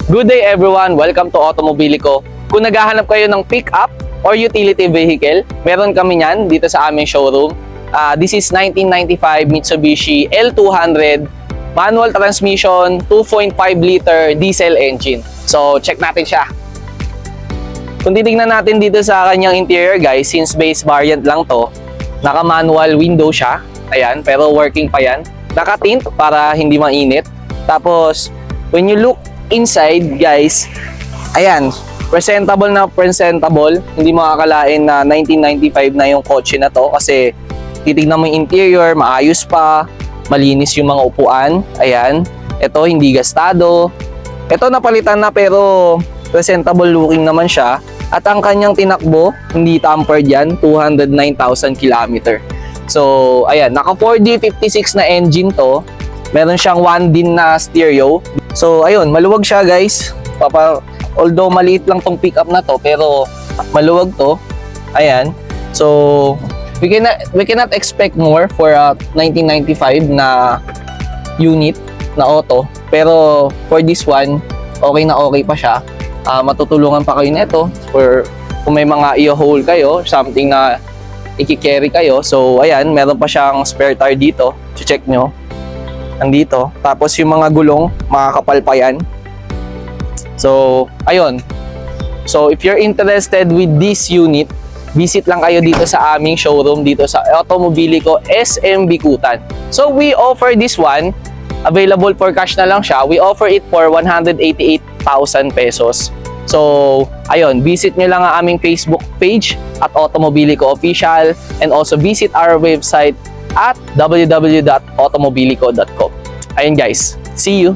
Good day everyone! Welcome to Automobilico. Kung naghahanap kayo ng pick-up or utility vehicle, meron kami niyan dito sa aming showroom. This is 1995 Mitsubishi L200 manual transmission, 2.5 liter diesel engine. So check natin siya. Kung titignan natin dito sa kanyang interior guys, since base variant lang to, naka-manual window siya. Ayan, pero working pa yan. Naka-tint para hindi mainit. Tapos, when you look inside guys, ayan, presentable na presentable. Hindi makakalain na 1995 na yung kotse na to kasi titignan mo yung interior, maayos pa, malinis yung mga upuan. Ayan, ito hindi gastado. Ito napalitan na pero presentable looking naman siya. At ang kanyang tinakbo, hindi tampered yan, 209,000 km. So, ayan, naka 4D56 na engine to. Meron siyang 1DIN na stereo. So, ayun, maluwag siya guys. Although maliit lang tong pickup na to, pero maluwag to. Ayan. So, we cannot expect more for a 1995 na unit na auto. Pero for this one, okay na okay pa siya. Matutulungan pa kayo nito for kung may mga i-haul kayo, something na i-carry kayo. So, ayan, meron pa siyang spare tire dito. Check nyo. Nandito. Tapos yung mga gulong, makakapal pa yan. So, ayun. So, if you're interested with this unit, visit lang kayo dito sa aming showroom dito sa Automobilico SM Bikutan. So, we offer this one. Available for cash na lang siya. We offer it for 188,000 pesos. So, ayun, visit nyo lang ang aming Facebook page at Automobilico Official and also visit our website at www.automobilico.com. Ayun guys, see you!